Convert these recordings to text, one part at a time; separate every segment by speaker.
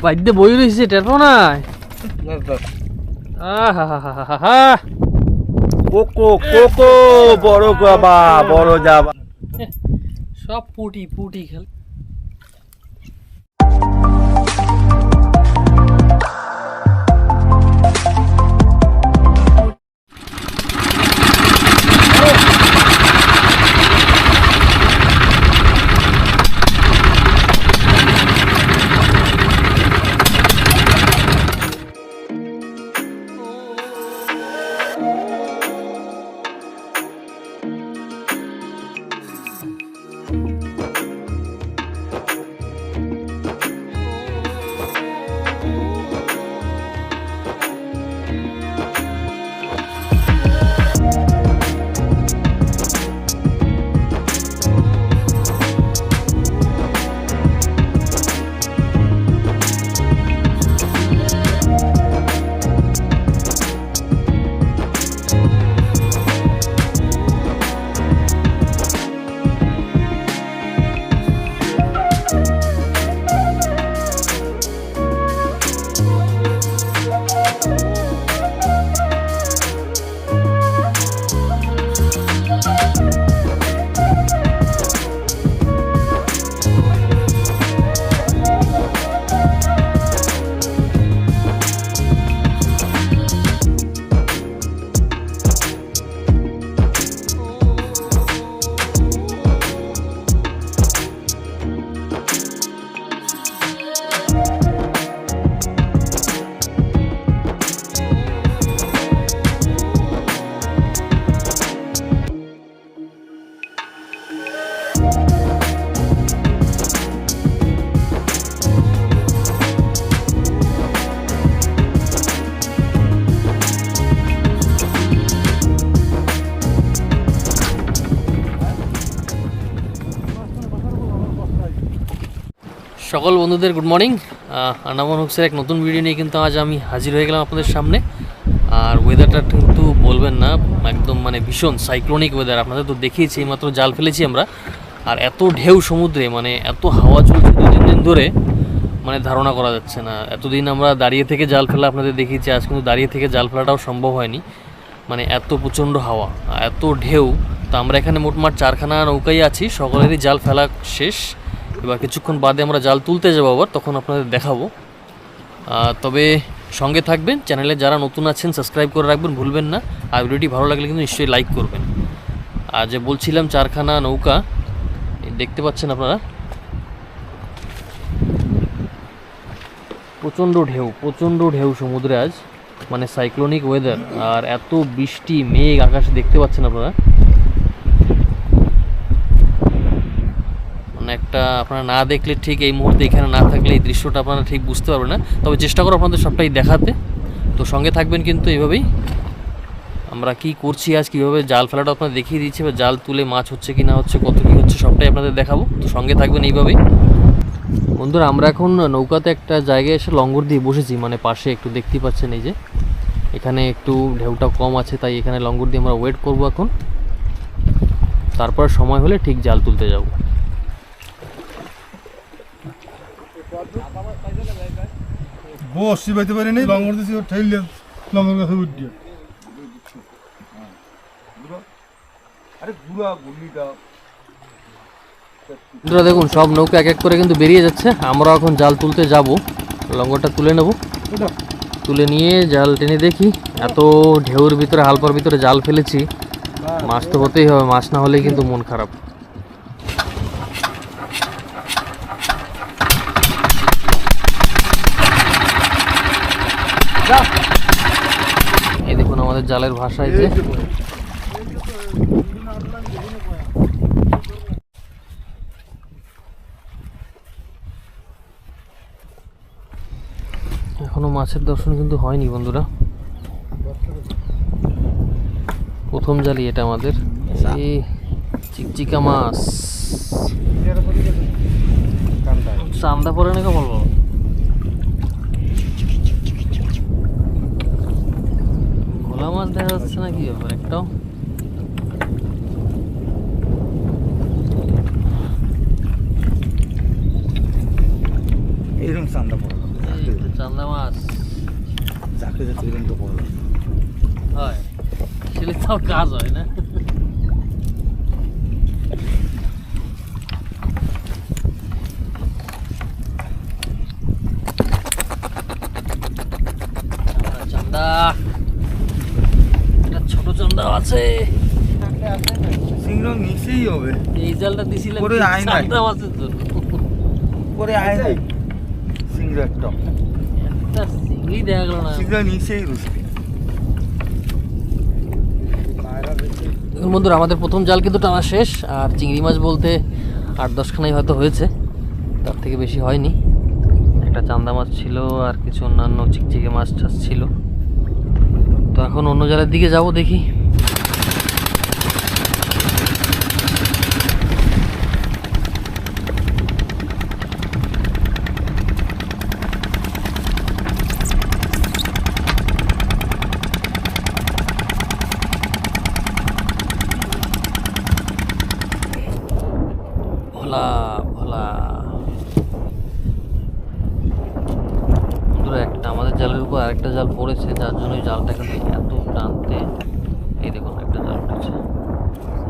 Speaker 1: বাইদ্যে বই রয়েছে টের পাও নাই?
Speaker 2: কোকো কোকো বড় গাবা বড় যাবা
Speaker 1: সব পুটি পুটি খেল। সকল বন্ধুদের গুড মর্নিং। আন্দামান হুকসের এক নতুন ভিডিও নিয়ে কিন্তু আজ আমি হাজির হয়ে গেলাম আপনাদের সামনে। আর ওয়েদারটা কিন্তু বলবেন না, একদম মানে ভীষণ সাইক্লোনিক ওয়েদার। আপনাদের তো দেখিয়েছি, এইমাত্র জাল ফেলেছি আমরা। আর এত ঢেউ সমুদ্রে, মানে এত হাওয়া চলছে 2-3 দিন ধরে, মানে ধারণা করা যাচ্ছে না। এতদিন আমরা দাঁড়িয়ে থেকে জাল ফেলা আপনাদের দেখিয়েছি, আজ কিন্তু দাঁড়িয়ে থেকে জাল ফেলাটাও সম্ভব হয়নি। মানে এত প্রচণ্ড হাওয়া, এত ঢেউ। তো আমরা এখানে মোটমাট 4খানা নৌকাই আছি, সকলেরই জাল ফেলা শেষ। এবার কিছুক্ষণ বাদে আমরা জাল তুলতে যাবো, আবার তখন আপনাদের দেখাবো। তবে সঙ্গে থাকবেন, চ্যানেলে যারা নতুন আছেন সাবস্ক্রাইব করে রাখবেন, ভুলবেন না। আর ভিডিওটি ভালো লাগলে কিন্তু নিশ্চয়ই লাইক করবেন। আর যে বলছিলাম 4খানা নৌকা দেখতে পাচ্ছেন আপনারা, প্রচণ্ড ঢেউ সমুদ্রে আজ, মানে সাইক্লোনিক ওয়েদার। আর এত বৃষ্টি, মেঘ আকাশে দেখতে পাচ্ছেন আপনারা। একটা আপনারা না দেখলে ঠিক এই মুহূর্তে এখানে না থাকলে এই দৃশ্যটা আপনারা ঠিক বুঝতে পারবেন না। তবে চেষ্টা করো আপনাদের সবটাই দেখাতে। তো সঙ্গে থাকবেন কিন্তু। এইভাবেই আমরা কি করছি আজ, কীভাবে জাল ফেলাটা আপনাদের দেখিয়ে দিচ্ছি, বা জাল তুলে মাছ হচ্ছে কি না হচ্ছে, কত কী হচ্ছে, সবটাই আপনাদের দেখাবো। তো সঙ্গে থাকবেন এইভাবেই। বন্ধুরা, আমরা এখন নৌকাতে একটা জায়গায় এসে লঙ্গর দিয়ে বসেছি, মানে পাশে একটু দেখতেই পাচ্ছেন। এই যে এখানে একটু ঢেউটা কম আছে, তাই এখানে লঙ্গর দিয়ে আমরা ওয়েট করবো এখন। তারপর সময় হলে ঠিক জাল তুলতে যাব।
Speaker 3: বসি বাইতে পারি নাই, লঙ্গর দিছি ঠেললে লঙ্গর কাছে উঠে।
Speaker 1: বন্ধুরা দেখুন, সব নৌকা এক এক করে কিন্তু বেরিয়ে যাচ্ছে। আমরা এখন জাল তুলতে যাব, লঙ্গরটা তুলে নেব। তুলে নিয়ে জাল টেনে দেখি। এত ঢেউর ভিতরে, হালপার ভিতরে জাল ফেলেছি, মাছ তো হতেই হবে, মাছ না হলেই কিন্তু মন খারাপ। এই দেখুন আমাদের জালের ভাষা। এই যে এখনো মাছের দর্শন কিন্তু হয়নি বন্ধুরা, প্রথম জালি এটা আমাদের। এই চিকচিকা মাছ, চান্দা পরে নাকি বলবো। খোলা মাছ দেখা যাচ্ছে না, কি ব্যাপার একটাও। চান্দা মাছ
Speaker 2: যাকে যাচ্ছে কিন্তু বড়
Speaker 1: হয়, সেলে তাও কাজ হয় না। চান্দা, একটা ছোট চান্দা আছে।
Speaker 2: সিংড় নিচেই হবে
Speaker 1: এই জালটা দিছিলাম
Speaker 2: করে আয় নাই।
Speaker 1: চান্দা মাছের জন্য।
Speaker 2: পরে আয় নাই সিংড় একটা
Speaker 1: একটা চিংড়ি দেখা গেল না।
Speaker 2: সিংড় নিচেই রুসি
Speaker 1: বন্ধুরা, আমাদের প্রথম জাল কিন্তু টানা শেষ। আর চিংড়ি মাছ বলতে 8-10খানাই হয়তো হয়েছে, তার থেকে বেশি হয়নি। একটা চান্দা মাছ ছিল আর কিছু অন্যান্য চিকচিকে মাছ টাছ ছিল। তো এখন অন্য জালের দিকে যাব, দেখি। ভোলা ভোলা বন্ধুরা, একটা আমাদের জালের উপর আরেকটা জাল পড়েছে, যার জন্য এই জালটা কিন্তু এত টানতে, এই দেখুন একটা জাল উঠেছে।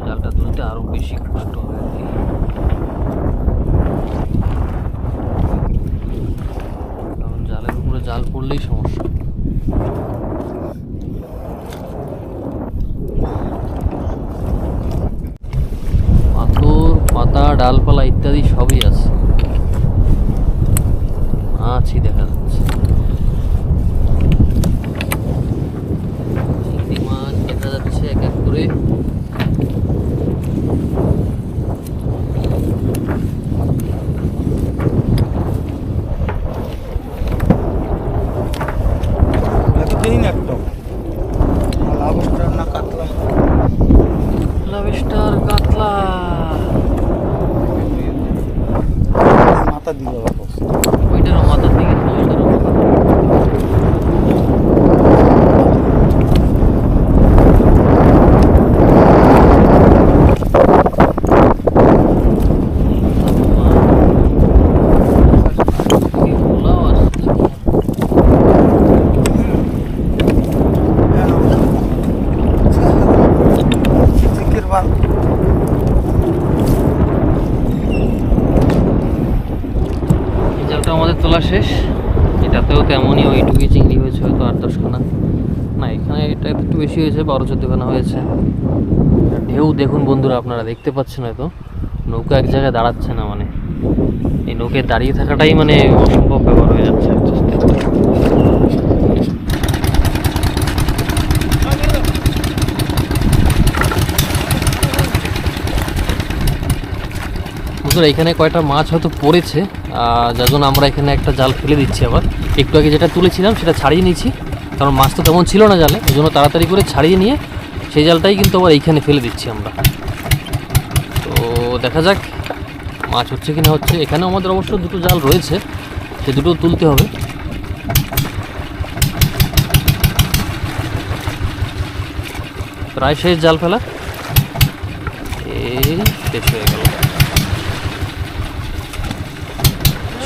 Speaker 1: জালটা তুলতে আরো বেশি কষ্ট হবে আর কি। কারণ জালের উপরে জাল পড়লেই সমস্যা। পাথর, পাতা, ডালপালা ইত্যাদি সবই আছে। মাছই দেখা যাচ্ছে, চিংড়ি মাছ দেখা যাচ্ছে এক এক করে।
Speaker 2: দেখেই না একটা লাভস্টার না কাতলা
Speaker 1: লাভস্টার, কাতলা।
Speaker 2: মাথা দিল
Speaker 1: ওইটারও মাথার দিকে, ওইটারও মাথার দিকে। ভোলাও আসছে।
Speaker 2: চিকের বাল
Speaker 1: এই জালটা আমাদের তোলা শেষ। এটাতেও তেমনই ওইটুকুই চিংড়ি হয়েছে, হয়তো 8-10খানা। না, এখানে এটা একটু বেশি হয়েছে, 12-14খানা হয়েছে। আর ঢেউ দেখুন বন্ধুরা, আপনারা দেখতে পাচ্ছেন হয়তো, নৌকা এক জায়গায় দাঁড়াচ্ছে না। মানে এই নৌকায় দাঁড়িয়ে থাকাটাই মানে অসম্ভব ব্যাপার হয়ে যাচ্ছে আস্তে আস্তে। বন্ধুরা, এখানে কয়টা মাছ হয়তো পড়েছে, যার জন্য আমরা এখানে একটা জাল ফেলে দিচ্ছি। আবার একটু আগে যেটা তুলেছিলাম সেটা ছাড়িয়ে নিচ্ছি, কারণ মাছ তো তেমন ছিল না জালে, ওই জন্য তাড়াতাড়ি করে ছাড়িয়ে নিয়ে সেই জালটাই কিন্তু আবার এইখানে ফেলে দিচ্ছি আমরা। তো দেখা যাক মাছ হচ্ছে কি না হচ্ছে। এখানে আমাদের অবশ্য দুটো জাল রয়েছে, সে দুটো তুলতে হবে। প্রায় শেষ জাল ফেলা, এই শেষ হয়ে গেল,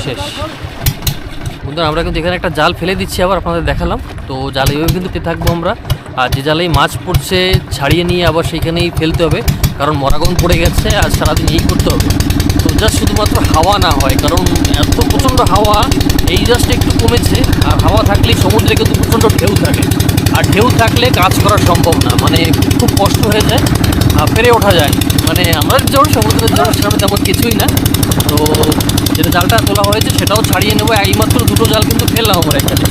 Speaker 1: শেষ। বন্ধুরা, আমরা কিন্তু এখানে একটা জাল ফেলে দিচ্ছি, আবার আপনাদের দেখালাম। তো জাল এইভাবে কিন্তু থাকবো আমরা। আর যে জালেই মাছ পড়ছে ছাড়িয়ে নিয়ে আবার সেইখানেই ফেলতে হবে, কারণ মরাগন পড়ে গেছে আর সারাদিন এই করতে হবে। তো জাস্ট শুধুমাত্র হাওয়া না হয়, কারণ এত প্রচণ্ড হাওয়া, এই জাস্ট একটু কমেছে। আর হাওয়া থাকলেই সমুদ্রে কিন্তু প্রচণ্ড ঢেউ থাকে, আর ঢেউ থাকলে কাজ করা সম্ভব না, মানে খুব কষ্ট হয়ে যায়, ফেরে ওঠা যায়। মানে আমরা যেমন সমুদ্রের জন্য সেরকম তেমন কিছুই না। তো যেটা জালটা তোলা হয়েছে সেটাও ছাড়িয়ে নেবো। এইমাত্র দুটো জাল কিন্তু ফেললাম আমার এখানে।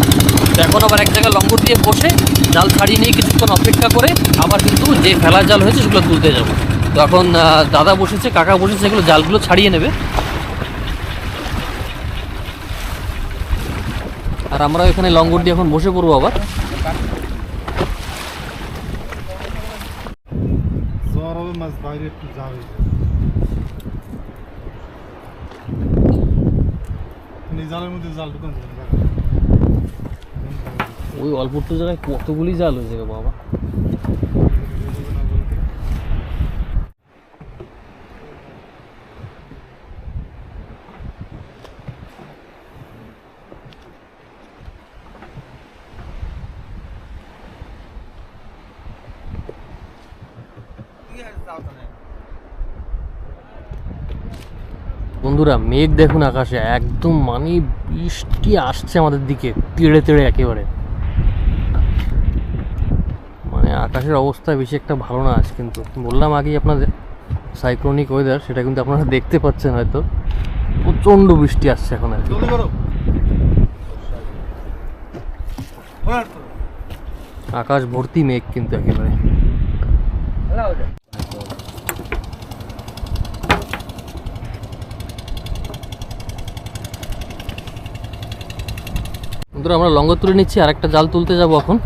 Speaker 1: তো এখন আবার এক জায়গায় লঙ্গর দিয়ে বসে জাল ছাড়িয়ে নিয়ে কিছুক্ষণ অপেক্ষা করে আবার কিন্তু যে ফেলার জাল হয়েছে সেগুলো তুলতে যাবো। তো এখন দাদা বসেছে, কাকা বসেছে, সেগুলো জালগুলো ছাড়িয়ে নেবে। আর আমরা এখানে লঙ্গর দিয়ে এখন বসে পড়বো আবার।
Speaker 3: জ্বর হবে, মাছ বাইরে একটু যাবে, জালের মধ্যে জাল ঢুকান।
Speaker 1: ওই অল্প একটু জায়গায় কতগুলি জাল হয়েছে বাবা। বন্ধুরা মেঘ দেখুন আকাশে, একদম মানে বৃষ্টি আসছে আমাদের দিকে তেড়ে তেড়ে একেবারে। মানে আকাশের অবস্থা বেশি একটা ভালো না আজ, কিন্তু বললাম আগেই আপনাদের সাইক্লোনিক ওয়েদার, সেটা কিন্তু আপনারা দেখতে পাচ্ছেন হয়তো। প্রচণ্ড বৃষ্টি আসছে এখন আর কি। আকাশ ভর্তি মেঘ কিন্তু একেবারে। বন্ধুরা আমরা লঙ্গর তুলে নিচ্ছি, আর একটা জাল তুলতে যাব এখন।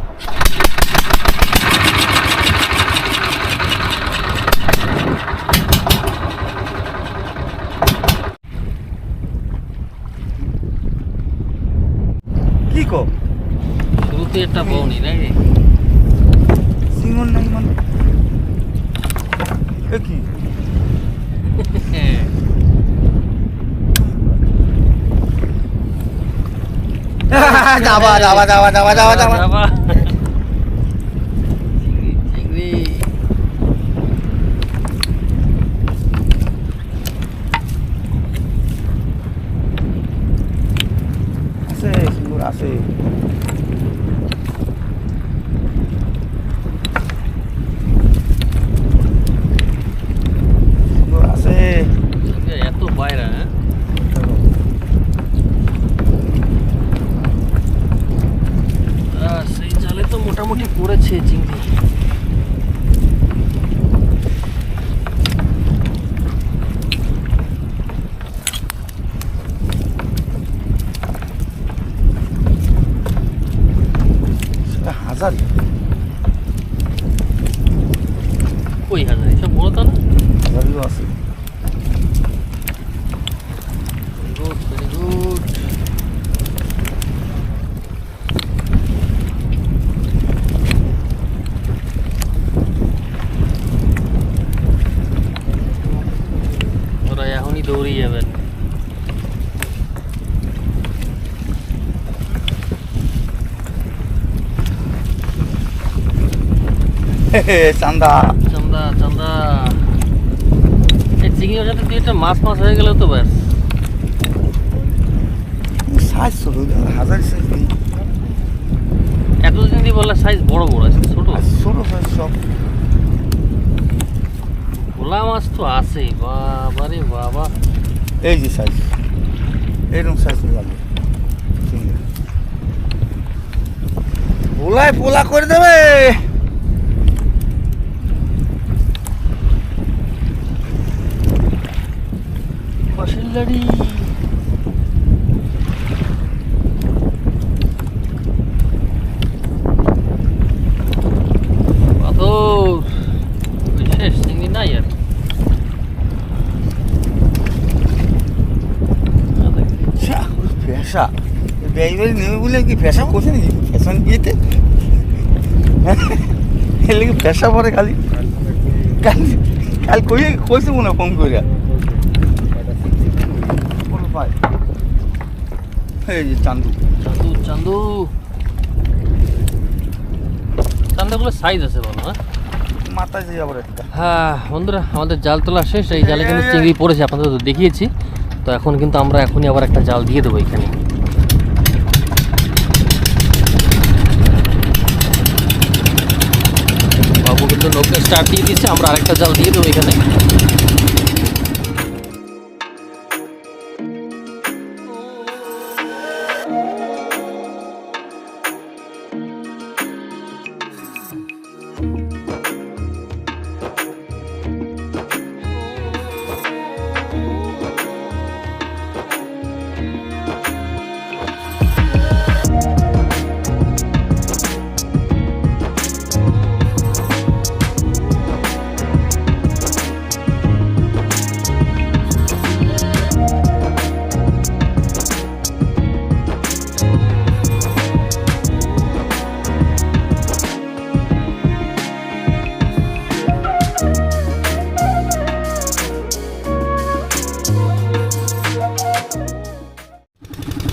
Speaker 2: কি কো
Speaker 1: শুরুতে একটা বউনি নাকি
Speaker 2: সিঙ্গন নাই মানে এ কি যাবা যাবা যাবা যাবা যাবা যাবা
Speaker 1: চিংড়ি
Speaker 2: আছে সিঙ্গুর আছে সিঙ্গুর আছে
Speaker 1: এত বাইরা সেই জালে তো মোটামুটি পড়েছে চিংড়ি।
Speaker 2: হাজার
Speaker 1: কই হাজার এসব বলো তো না।
Speaker 2: হাজারিও আছে
Speaker 1: গুড ভেরি গুড। ওরা এখনই দৌড়িয়ে যাবেন।
Speaker 2: চান্দা
Speaker 1: চান্দা চান্দা এই চিংড়ির সাথে দুই একটা মাছ মাছ হয়ে গেলেও তো ব্যাস।
Speaker 2: সাইজ ছোট হাজার সাইজ নেই
Speaker 1: এতদিন দিয়ে বললে সাইজ বড় বড় আছে, ছোট
Speaker 2: ছোট সাইজ সব
Speaker 1: ভোলা মাছ তো আছেই। বাবা রে বাবা,
Speaker 2: এই যে সাইজ এইরকম সাইজ লাগে পোলায় পোলা করে দেবে
Speaker 1: ফসিলারি পাথর বিশেষ চিংড়ি নাই আর।
Speaker 2: ফেসা বেইবারি নেবে বলে কি ফেসা করছে নাকি ফ্যাশন বিয়েতে এলে কি ফেসা পরে খালি কাল কাল কইছে মনে হয় ফোন করিয়া এই যে চান্দু
Speaker 1: চান্দু চান্দু চান্দাগুলো সাইজ আছে বলো। হ্যাঁ
Speaker 2: মাথায় যে আবার একটা
Speaker 1: হ্যাঁ বন্ধুরা আমাদের জাল তোলা শেষ। এই জালে কিন্তু চিংড়ি পড়েছে, আপনাদের তো দেখিয়েছি। তো এখন কিন্তু আমরা এখনই আবার একটা জাল দিয়ে দেবো এখানে। বাবু কিন্তু নৌকা স্টার্ট দিয়ে দিচ্ছে, আমরা আরেকটা জাল দিয়ে দেবো এখানে।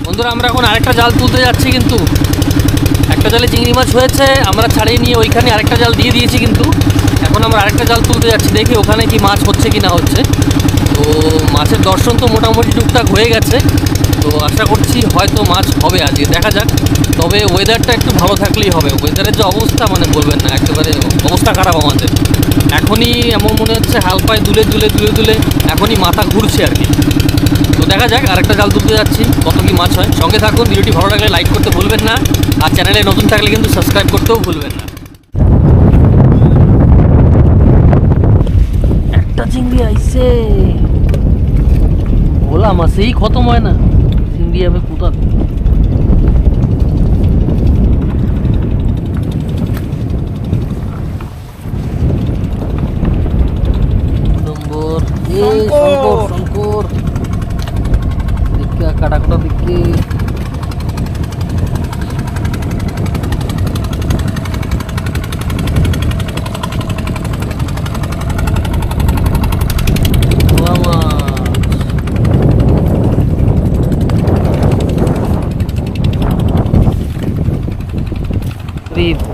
Speaker 1: বন্ধুরা আমরা এখন আরেকটা জাল তুলতে যাচ্ছি, কিন্তু একটা একটা জালে চিংড়ি মাছ হয়েছে, আমরা ছাড়িয়ে নিয়ে ওইখানে আরেকটা জাল দিয়ে দিয়েছি, কিন্তু এখন আমরা আরেকটা জাল তুলতে যাচ্ছি, দেখি ওখানে কি মাছ হচ্ছে কি না হচ্ছে। তো মাছের দর্শন তো মোটামুটি টুকটাক হয়ে গেছে, তো আশা করছি হয়তো মাছ হবে আজকে, দেখা যাক। তবে ওয়েদারটা একটু ভালো থাকলেই হবে, ওয়েদারের যে অবস্থা মানে বলবেন না, একেবারে অবস্থা খারাপ আমাদের। এখনই এমন মনে হচ্ছে হাল পায়ে দুলে দুলে দুলে দুলে এখনই মাথা ঘুরছে আর কি। তো দেখা যাক, আরেকটা জাল তুলতে যাচ্ছি, কত কি মাছ হয়। সঙ্গে থাকুন, ভিডিওটি ভালো লাগলে লাইক করতে ভুলবেন না, আর চ্যানেলে নতুন থাকলে কিন্তু সাবস্ক্রাইব করতেও ভুলবেন না। একটা চিংড়ি আইছে, ভোলা মাছেই খতম হয় না, চিংড়ি হবে কোথা। নম্বর শঙ্কর শঙ্কর দিকে কাটা কাটা দিকে।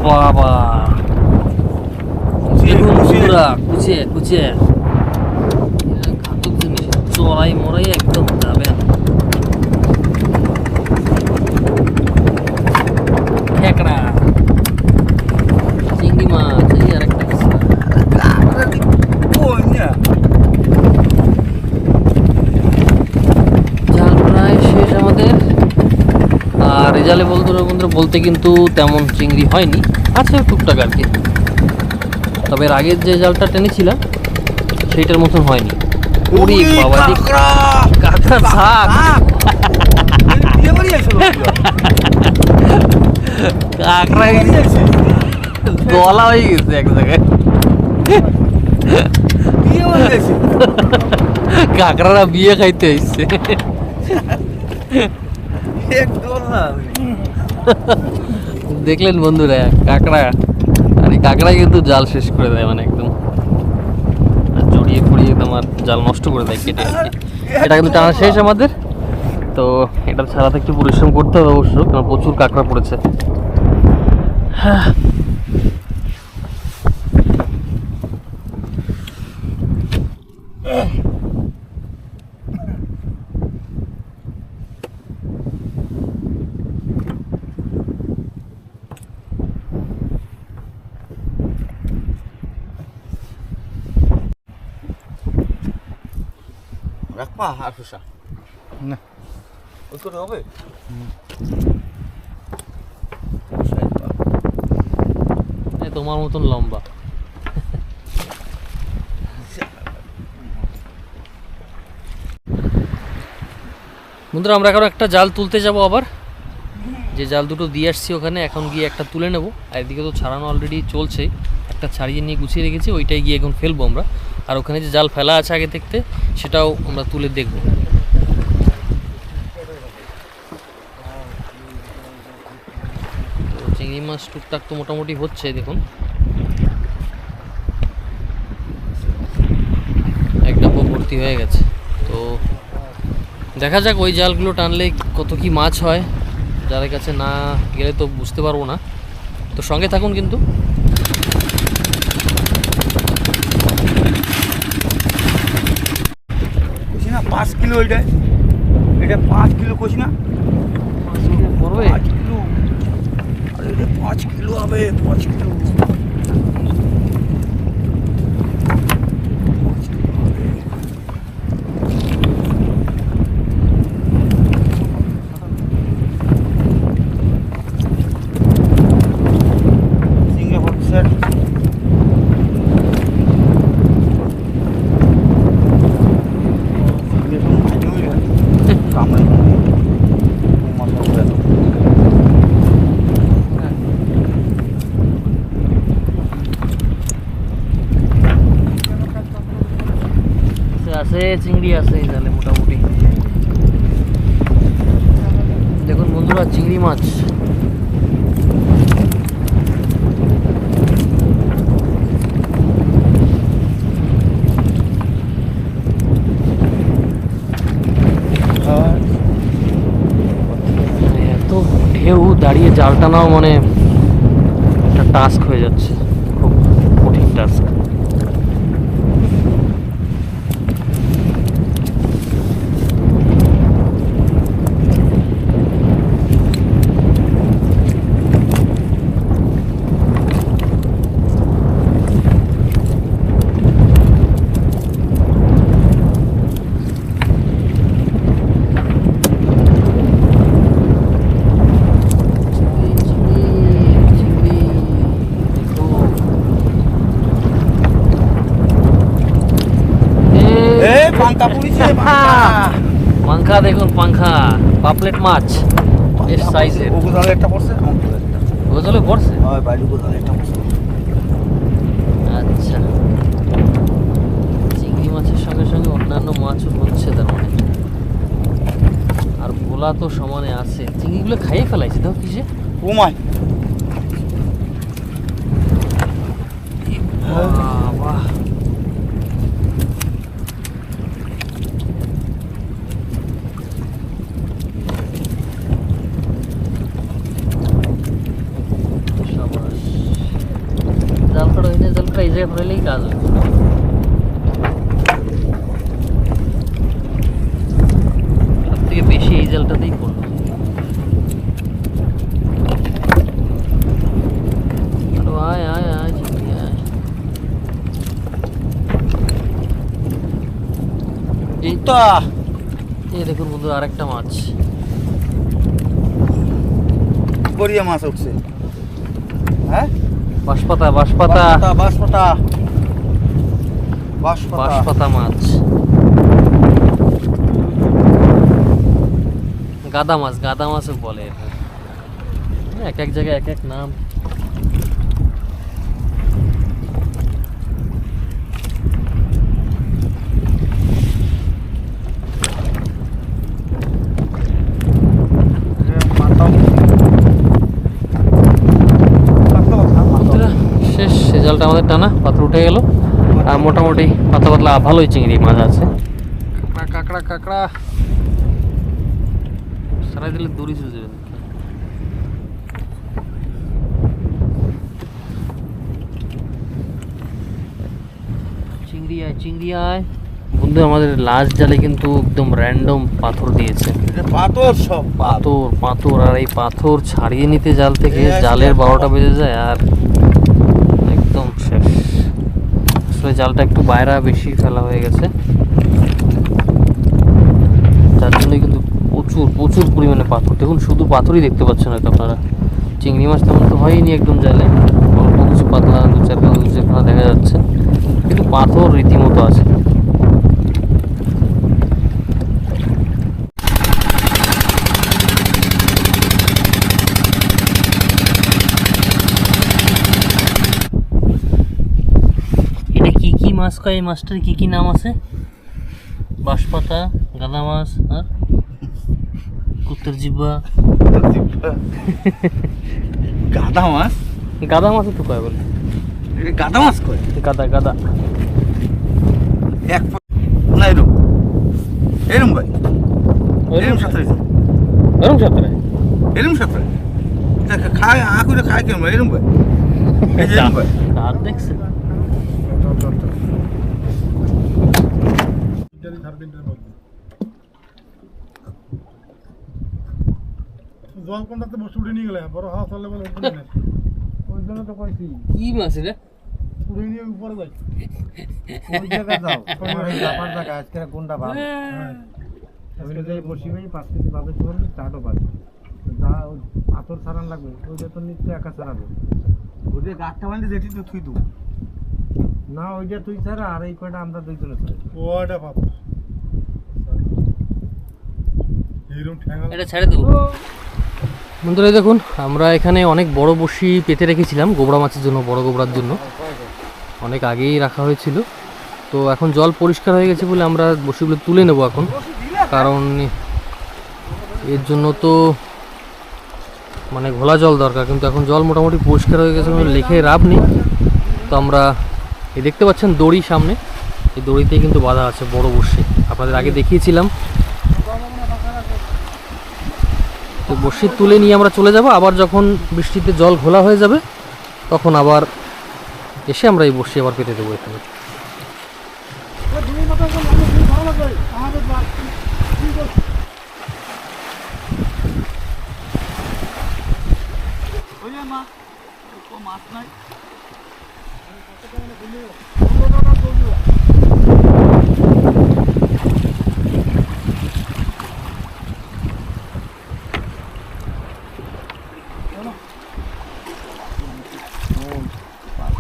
Speaker 1: বাবা কুচিয়ে কুচিয়ে ঘাতক জিনিস, চড়াই মরাই একদম যাবে না। খেকড়া চিংড়ি মাছ, এই আর একটা জাল প্রায় শেষ আমাদের। আর এই জালে বলতে কিন্তু তেমন চিংড়ি হয়নি, আছে টুকটাক আর কি। তবে এর আগের যে জালটা টেনেছিলাম সেইটার মতন হয়নি। ওরে বাবা, কাঁকড়ার শাক, কাঁকড়া গলা হয়ে গেছে এক জায়গায়। কাঁকড়ারা বিয়ে খাইতে এসছে। দেখলেন বন্ধুরা, কাঁকড়া, আর এই কাঁকড়াই কিন্তু জাল শেষ করে দেয়, মানে একদম জড়িয়ে পড়িয়ে তোমার জাল নষ্ট করে দেয় কেটে আর কি। এটা কিন্তু টানা শেষ আমাদের। তো এটা ছাড়াতে একটু পরিশ্রম করতে হবে অবশ্য, কারণ প্রচুর কাঁকড়া পড়েছে।
Speaker 2: রাখবা আর খুশা
Speaker 3: না
Speaker 2: ওই করে হবে।
Speaker 1: তোমার মতন লম্বা। বন্ধুরা, আমরা এখন একটা জাল তুলতে যাব আবার। যে জাল দুটো দিয়ে আসছি ওখানে, এখন গিয়ে একটা তুলে নেব। আর এদিকে তো ছাড়ানো অলরেডি চলছে, একটা ছাড়িয়ে নিয়ে গুছিয়ে রেখেছি, ওইটাই গিয়ে এখন ফেলবো আমরা। আর ওখানে যে জাল ফেলা আছে আগে দেখতে, সেটাও আমরা তুলে দেখব। তো চিংড়ি মাছ টুকটাক তো মোটামুটি হচ্ছে, দেখুন এক ডাব্বা ভর্তি হয়ে গেছে। তো দেখা যাক ওই জালগুলো টানলে কত কি মাছ হয়, যাদের কাছে না গেলে তো বুঝতে পারবো না। তো সঙ্গে থাকুন কিন্তু।
Speaker 2: কষি না 5 কিলো, এটা 5 কিলো কষি না
Speaker 1: পড়বে
Speaker 2: 5 কিলো। আরে এটা 5 কিলো হবে, 5 কিলো।
Speaker 1: আছে চিংড়ি আছে এই জালে মোটামুটি। দেখুন বন্ধুরা, চিংড়ি মাছ এত ঢেউ, দাঁড়িয়ে জাল টানাও মানে টাস্ক হয়ে যাচ্ছে, খুব কঠিন টাস্ক।
Speaker 2: পাঙ্কা পুড়িছে পাঙ্কা।
Speaker 1: পাঙ্খা দেখুন, পাঙ্খা পাপলেট মাছ বেশ সাইজের।
Speaker 2: ও কোথাও একটা পড়ছে, আমার কোথাও একটা।
Speaker 1: গোজলে পড়ছে।
Speaker 2: হয় বাইরে কোথাও একটা পড়ছে।
Speaker 1: আচ্ছা, চিংড়ি মাছের সঙ্গে সঙ্গে অন্যান্য মাছও হচ্ছে তার মানে। আর ভোলা তো সমানে আছে। চিংড়িগুলো খাইয়ে ফেলাইছে তো কিসে?
Speaker 2: ঘুমায়।
Speaker 1: বাহ, সাবাস। জাল কাটা হইলে জাল কাটা এই জায়গায় ফেলেই কাজ হয়। সব থেকে বেশি এই জালটাতেই পড়লো। আয় আয় আয় চিংড়ি আয়। এই
Speaker 2: তো
Speaker 1: এই দেখুন বন্ধু, আরেকটা মাছ।
Speaker 2: গড়িয়া মাছ উঠছে। হ্যাঁ,
Speaker 1: বাঁশপাতা, বাঁশপাতা,
Speaker 2: বাঁশপাতা, বাঁশপাতা।
Speaker 1: বাঁশপাতা মাছ। গাদা মাছ, গাদা মাছও বলে এটা। এক এক জায়গায় এক এক নাম। বন্ধুরা, শেষ রেজাল্ট আমাদের টানা, পাথর উঠে গেল। আর মোটামুটি পাতলা পাতলা ভালোই চিংড়ি মাছ আছে। কাঁকড়া কাঁকড়া কাঁকড়া সারাই দিলে দড়ি চলে যাবে। চিংড়ি আয়, চিংড়ি আয়। বন্ধু, আমাদের লাস্ট জালে কিন্তু একদম র্যান্ডম পাথর দিয়েছে।
Speaker 2: পাথর সব
Speaker 1: পাথর পাথর, আর এই পাথর ছাড়িয়ে নিতে জাল থেকে জালের 12টা বেজে যায় আর একদম শেষ। আসলে জালটা একটু বাইরা বেশি ফেলা হয়ে গেছে, যার জন্যই কিন্তু প্রচুর প্রচুর পরিমাণে পাথর। দেখুন, শুধু পাথরই দেখতে পাচ্ছেন হয়তো আপনারা। চিংড়ি মাছ তেমন তো হয়নি একদম জালে, অল্প কিছু পাতলা দু চারখানা দেখা যাচ্ছে, কিন্তু পাথর রীতিমতো আছে। এটা কি কি মাছ কয়? এই মাছটার কি কি নাম আছে? বাঁশপাতা, গাদা মাছ, আর কুত্তের জিব্বা।
Speaker 2: গাদা মাছ।
Speaker 1: গাদা মাছও তো কয় বলে।
Speaker 2: গাদা মাছ কয়?
Speaker 1: গাদা গাদা।
Speaker 2: এক না এরম এরম ভাই, এরম সাঁতরে
Speaker 1: এরম সাঁতরে,
Speaker 2: এরম সাঁতরে খায় আঁকুরে খায় কেমন এরম ভাই? এই যে এরম ভাই।
Speaker 1: আর দেখছেন
Speaker 3: জল কোনটাতে বসে উঠে নিয়ে গেলে বড় হাওয়া চললে বলে উঠবে না। ওই জন্য তো কইছি
Speaker 1: কি মাছ এটা?
Speaker 3: উড়ে নিয়ে উপরে যাই।
Speaker 4: ওই জায়গায় যাও, তোমার এই ব্যাপার জায়গা আজকে কোনটা ভালো? আজকে যাই বসি ভাই 5 কেজি পাবে, তোমার চাটও পাবে। যা ওই পাথর ছাড়ান লাগবে, ওইটা তো নিত্য একা ছাড়াবে।
Speaker 2: ওটা গাঁটটা বাঁধে যেটি তো থুই দু
Speaker 4: না, ওইটা তুই ছাড়া আর এই কয়টা আমরা দুইজনে ছাড়া।
Speaker 3: ওটা পাথর এইরকম ঠ্যাঙা।
Speaker 1: এটা ছেড়ে দেবো। বন্ধুরা দেখুন, আমরা এখানে অনেক বড় বড়শি পেতে রেখেছিলাম গোবরা মাছের জন্য, বড় গোবরার জন্য অনেক আগেই রাখা হয়েছিল। তো এখন জল পরিষ্কার হয়ে গেছে বলে আমরা বড়শিগুলো তুলে নেব এখন, কারণ এর জন্য তো মানে ঘোলা জল দরকার, কিন্তু এখন জল মোটামুটি পরিষ্কার হয়ে গেছে, লেখে লাভ নেই। তো আমরা এই দেখতে পাচ্ছেন দড়ি সামনে, এই দড়িতেই কিন্তু বাঁধা আছে বড় বড়শি, আপনাদের আগে দেখিয়েছিলাম। তো বড়শি তুলে নিয়ে আমরা চলে যাব, আবার যখন বৃষ্টিতে জল ঘোলা হয়ে যাবে তখন আবার এসে আমরা এই বড়শি আবার পেতে দেবো এখানে।
Speaker 2: মাছ নাই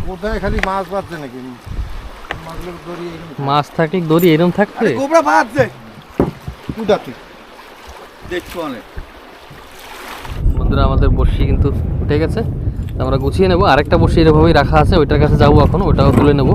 Speaker 4: কোথায় খালি মাছ পাচ্ছে নাকি? মাছগুলো ধরি
Speaker 1: মাছ থাকলে দড়ি এরম থাকবে।
Speaker 2: গোবরা পাচ্ছে কুদা তুই দেখছো অনেক।
Speaker 1: বন্ধুরা আমাদের বড়শি কিন্তু উঠে গেছে, আমরা গুছিয়ে নেব। আরেকটা বড়শি এরকমভাবেই রাখা আছে, ওইটার কাছে যাবো এখন, ওটাও তুলে নেব।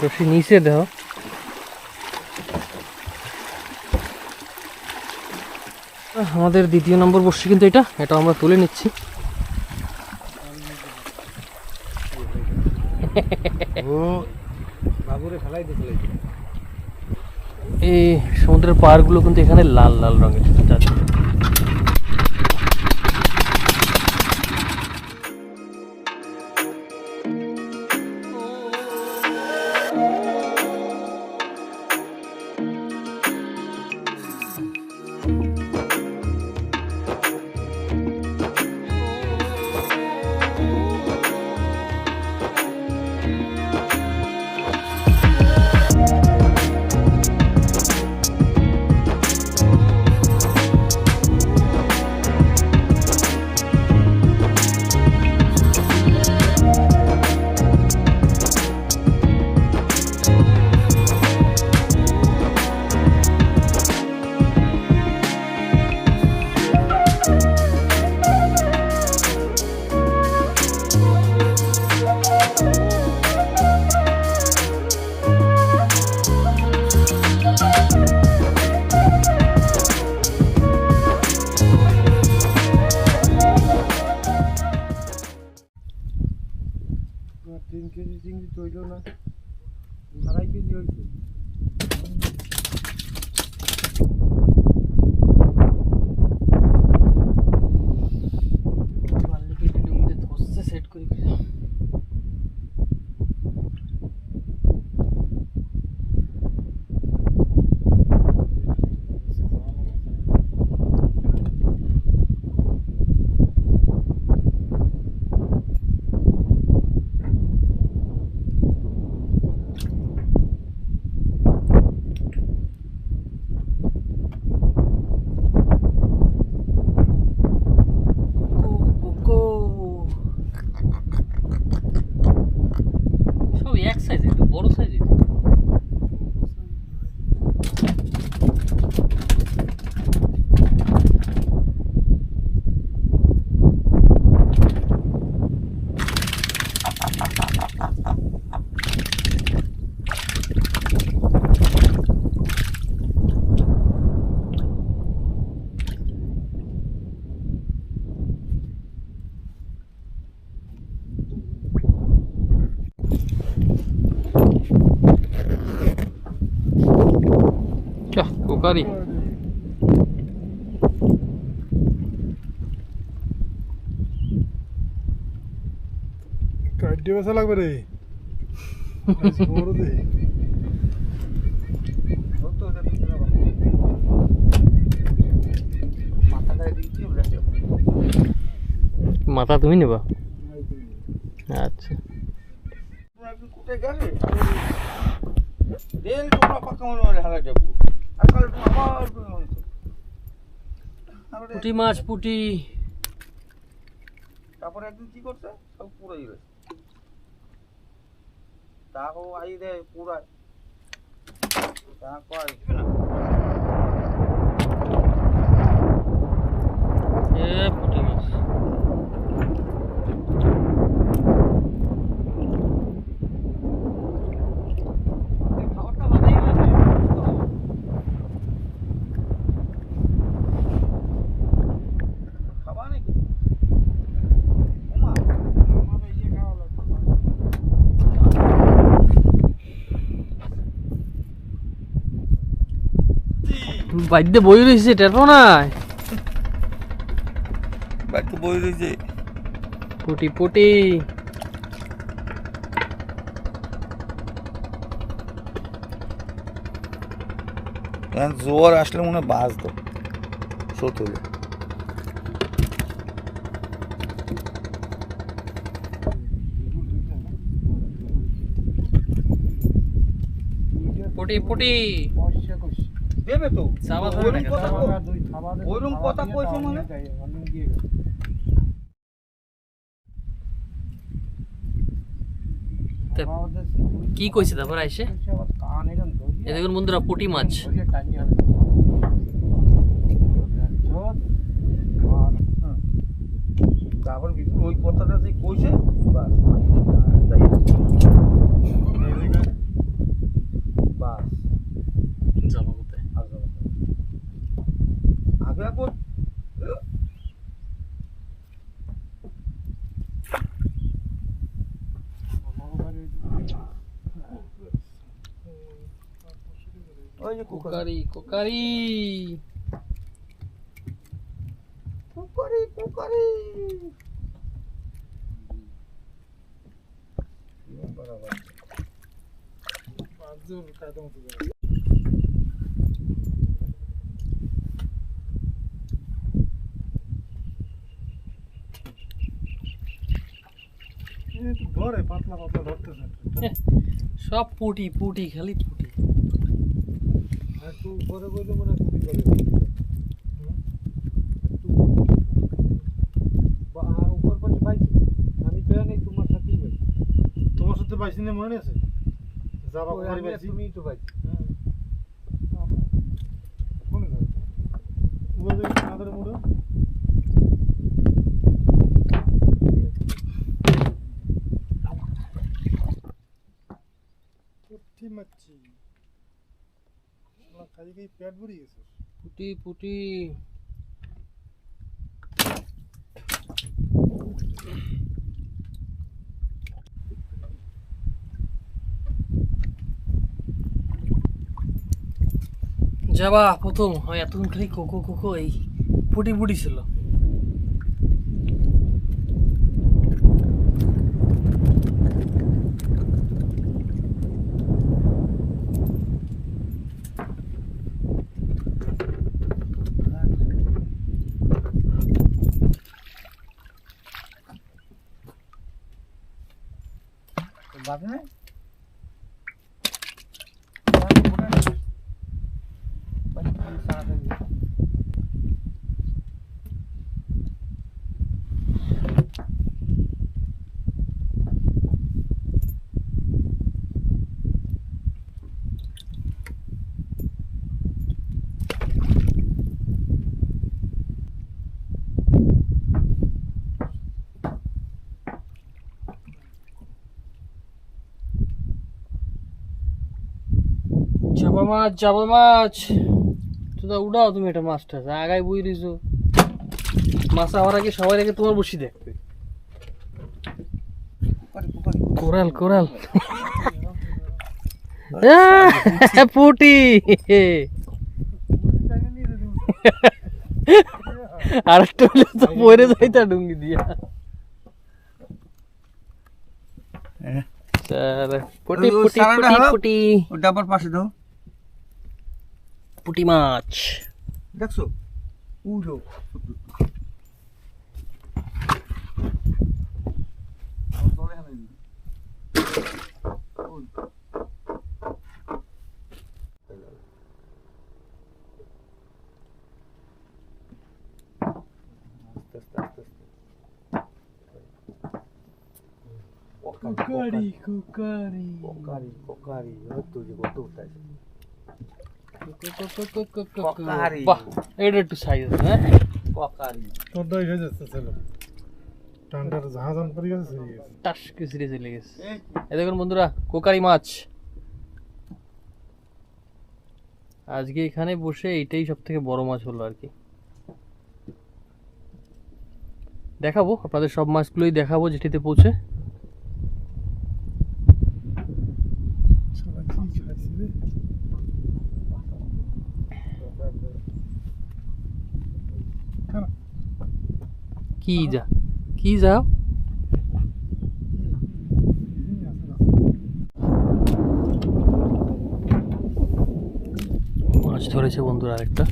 Speaker 1: বড়শি নিচে দেখো, আমাদের দ্বিতীয় নম্বর বড়শি কিন্তু এটা আমরা তুলে নিচ্ছি।
Speaker 4: বাবুরে ফেলাই দিয়েছিল।
Speaker 1: এই সমুদ্রের পাহাড়গুলো কিন্তু এখানে লাল লাল রঙের।
Speaker 4: হইল না, 2.5 কেজি হয়েছে।
Speaker 1: সেট করি কোকারি।
Speaker 3: কাটতে বসা লাগবে রে।
Speaker 1: মাথা তুমি নেবা? আচ্ছা
Speaker 2: কুটে গেলে তেল তোমরা পাকা মনে হালা যাবো। আজকাল আবার
Speaker 1: পুঁটি মাছ, পুঁটি।
Speaker 2: তারপরে একদিন কি করছে, সব পুরাই গেছে। তাও আই রে পুরাই তা কয়
Speaker 1: পুঁটি মাছ।
Speaker 2: খাবারটা বানাই গেলে
Speaker 1: বাদ্যে বই রয়েছে টের পাও না?
Speaker 2: বাড়িতে বই রয়েছে।
Speaker 1: পুটি পুটি
Speaker 2: এখন জোয়ার আসলে মনে হয় বাঁচতো স্রোত হলে।
Speaker 1: পুটি পুটি
Speaker 4: কষে কষে
Speaker 2: দেবে তো
Speaker 1: চাপা ধরে না কেন?
Speaker 2: ওইরকম কথা কইছো মানে?
Speaker 1: কি কইছে তারপর আইসে? এই দেখুন বন্ধুরা পুটি মাছ।
Speaker 2: তারপর বিপুল ওই কথাটা যে কইছে বাস বাস
Speaker 1: যাবো কোথায়?
Speaker 2: আগে একবার ওই যে
Speaker 1: কোকারি কোকারি
Speaker 2: কুকারি কুকারি
Speaker 3: ধরে পাতলা পাতলা ধরতেছে
Speaker 1: সব পুটি পুটি খালি পুটি।
Speaker 4: একটু উপরে বইলে মনে হয় খুবই করে উপর পাশে পাইছি আমি তো নেই তোমার সাথেই পাইছি
Speaker 3: তোমার সাথে পাইছি না মনে আছে যাবা কোথায় পাইছি
Speaker 4: তুমি তো পাইছি
Speaker 3: কোন ঘর ওদের আমাদের মুড়ো পুটি মাছি না খাই খাই পেট ভরে গেছে
Speaker 1: পুটি পুটি যাবা প্রথম হয় এতক্ষণ খালি কোকো কোকো এই পুটি পুটি ছিল।
Speaker 2: বাদ নাই
Speaker 1: চাপা মাছ তো উড়াও তুমি এটা মাছটা আগায় বই দিছো মাছ আবার আগে সবাই আগে তোমার বসি দেখবে। কোরাল কোরাল পুটি আর একটা হলে তো পরে যাইতা ডুঙ্গি দিয়া। পুটি পুটি পুটি পুটি
Speaker 2: ও ডাবার পাশে দাও
Speaker 1: পুটি মাছ
Speaker 2: দেখছো উড়ো
Speaker 3: কুকারি কুকারি
Speaker 2: কোকারি কোকারি তুই কত উঠাইছে
Speaker 1: কোকারি বাহ এটা একটু সাইজ আছে হ্যাঁ
Speaker 2: কোকারি
Speaker 3: তোর দই হয়ে যাচ্ছে ছেলে টান্ডার জাহাজ অন করে গেছে
Speaker 1: টাস কিসরে চলে গেছে। এই দেখুন বন্ধুরা কোকারি মাছ আজকে এখানে বসে এইটাই সব থেকে বড় মাছ হলো আর কি। দেখাবো আপনাদের সব মাছগুলোই দেখাবো যেটিতে পৌঁছে।
Speaker 3: কি খাইছি রে
Speaker 1: কি যাও মাছ ধরেছে বন্ধুরা আরেকটা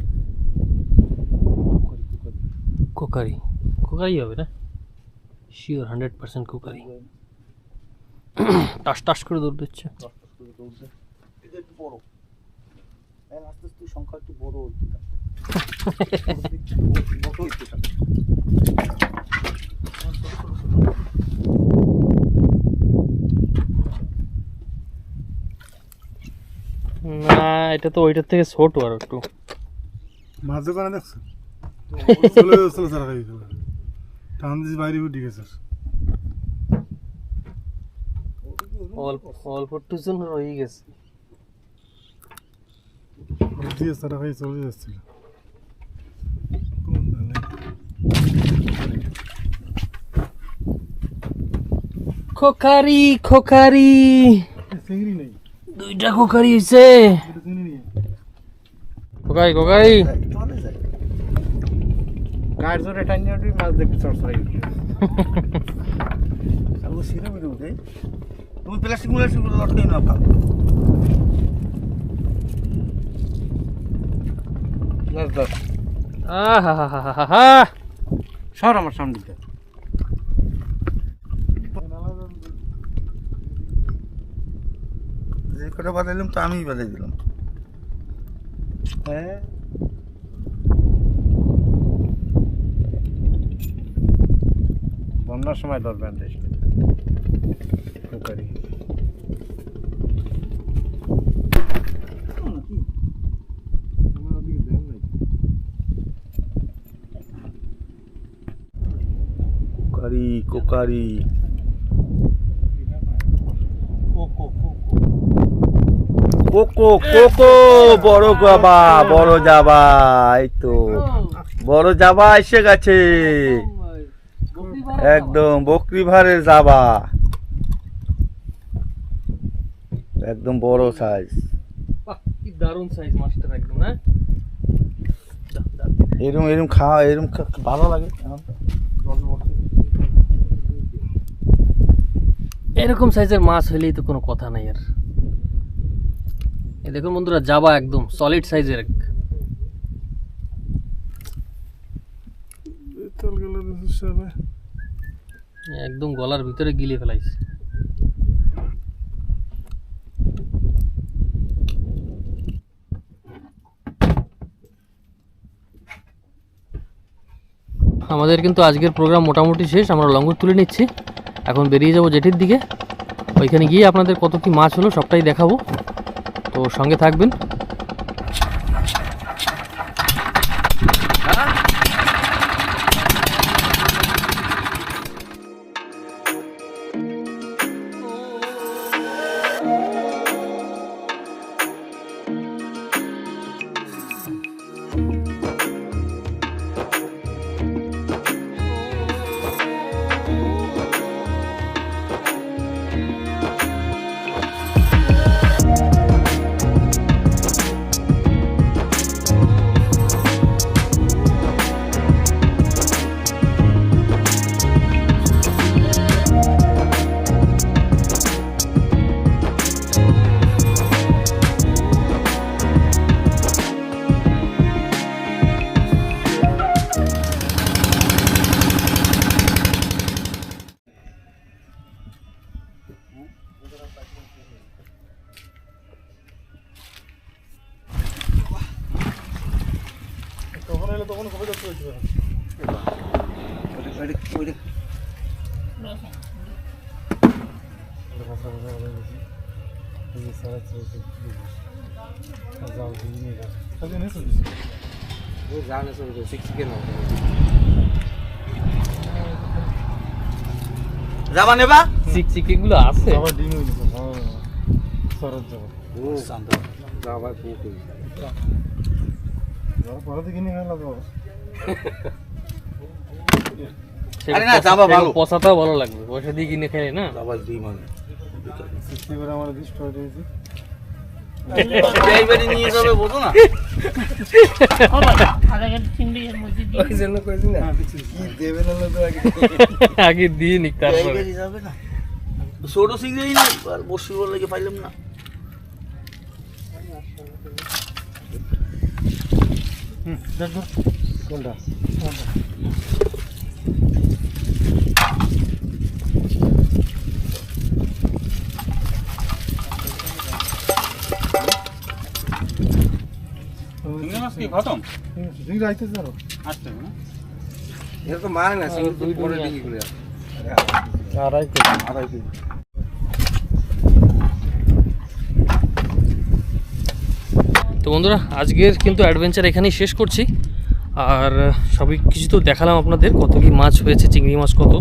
Speaker 1: কোকারি হবে না শিওর 100% কোকারি টাস টাস করে দৌড় দিচ্ছে
Speaker 2: এটা একটু বড় আস্তে আস্তে সংখ্যা একটু বড়
Speaker 1: না এটা তো ওইটার থেকে ছোট আর একটু
Speaker 3: মাছ দোকানে দেখছো চলে চলে সারা খাই চলে টান দিয়েছি বাইরে উঠে গেছে
Speaker 1: অল্প টুজন রয়ে গেছে
Speaker 3: দিয়ে সারা খাই চলে যাচ্ছিল
Speaker 1: খোকারি
Speaker 3: চিংড়ি নেই
Speaker 1: দুইটা খোকারি হইছে
Speaker 3: চিংড়ি নিয়ে
Speaker 1: খোকারি
Speaker 2: চলে যায়
Speaker 4: গায়ের জোরে টানিয়ে উঠবি মাছ দেখবি চড়চড়াই উঠবে
Speaker 2: ও সিরে বেড়ে উঠে তুমি প্লাস্টিক গুলো লটকাই না পা
Speaker 4: মাছ ধর
Speaker 1: আহা
Speaker 4: সর আমার সামনে দিয়ে
Speaker 2: যে কটা বানাইলাম তো আমিই বানাই দিলাম
Speaker 4: হ্যাঁ বন্যার সময় ধরবেন দেশকে পুকুরি আমার ওদিকে দেন নাই
Speaker 2: কোকারি কোকো বড় গাবা বড় যাবা এই তো বড় যাবা এসে গেছে একদম বকরি ভারের যাবা একদম বড় সাইজ
Speaker 1: কি দারুণ সাইজ মাছটা একদম না
Speaker 2: এরম খাওয়া ভালো লাগে
Speaker 1: এরকম সাইজের মাছ হলেই তো কোনো কথা নাই আর এই দেখুন বন্ধুরা জাবা একদম সলিড সাইজের
Speaker 3: তেল গেলে দিচ্ছে
Speaker 1: একদম গলার ভিতরে গিলে ফেলাইছে আমাদের কিন্তু আজকের প্রোগ্রাম মোটামুটি শেষ আমরা লঙ্গর তুলে নিচ্ছি এখন বেরিয়ে যাব জেটির দিকে ওইখানে গিয়ে আপনাদের কত কি মাছ হলো সবটাই দেখাবো তো সঙ্গে থাকবেন
Speaker 3: তখন এলে তখন কবে যাচ্ছে
Speaker 2: যাবা নেবা
Speaker 1: চিকচিকি গুলো আছে
Speaker 3: আবার ডিম হয়ে গেছে সরজ যাবো
Speaker 4: যাবার পুকুরি
Speaker 3: পরে থেকে নিয়ে গেল
Speaker 2: আরে না, জাবা ভালো।
Speaker 1: পচাটাও ভালো লাগবে পয়সা দিয়ে কিনে খেলে না
Speaker 2: আবার ডিম হয়
Speaker 3: সৃষ্টি করে আমার দৃষ্টি হয়ে গেছে
Speaker 2: এইবারে নিয়ে যাবে বোঝো না
Speaker 4: ওই জন্য কইছি না কি দেবে না তো আগে
Speaker 1: আগে দিয়ে নিক তারপরে
Speaker 2: এইবারে যাবে না ছোট সিংড়ি না আর বসি বলে লেগে পাইলাম না
Speaker 4: কোনটা
Speaker 3: সিংড়ি আইতেছে আরো
Speaker 4: এর তো মানে না সিঙ্গেল তো পরে দিকে করে
Speaker 3: আড়াই কেজি
Speaker 1: তো বন্ধুরা আজকের কিন্তু অ্যাডভেঞ্চার এখানেই শেষ করছি। আর সবই কিছু তো দেখালাম আপনাদের, কত কি মাছ হয়েছে, চিংড়ি মাছ কত,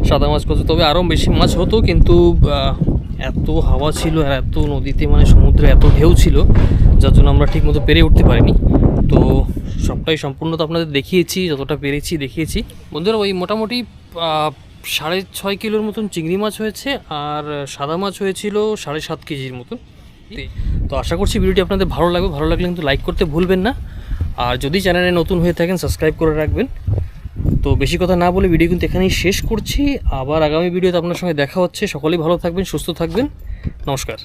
Speaker 1: সাদা মাছ কত। তবে আরও বেশি মাছ হতো, কিন্তু এত হাওয়া ছিল আর এত নদীতে মানে সমুদ্রে এত ঢেউ ছিল, যার জন্য আমরা ঠিকমতো পেরে উঠতে পারিনি। তো সবটাই সম্পূর্ণ তো আপনাদের দেখিয়েছি, যতটা পেরেছি দেখিয়েছি। বন্ধুরা ওই মোটামুটি 6.5 কিলোর মতন চিংড়ি মাছ হয়েছে, আর সাদা মাছ হয়েছিল 7.5 কেজির মতন। তো আশা করছি ভিডিওটি আপনাদের ভালো লাগবে। ভালো লাগলে কিন্তু লাইক করতে ভুলবেন না, আর যদি চ্যানেলে নতুন হয়ে থাকেন সাবস্ক্রাইব করে রাখবেন। তো বেশি কথা না বলে ভিডিও কিন্তু এখানেই শেষ করছি। আবার আগামী ভিডিওতে আপনার সঙ্গে দেখা হচ্ছে। সকলেই ভালো থাকবেন, সুস্থ থাকবেন। নমস্কার।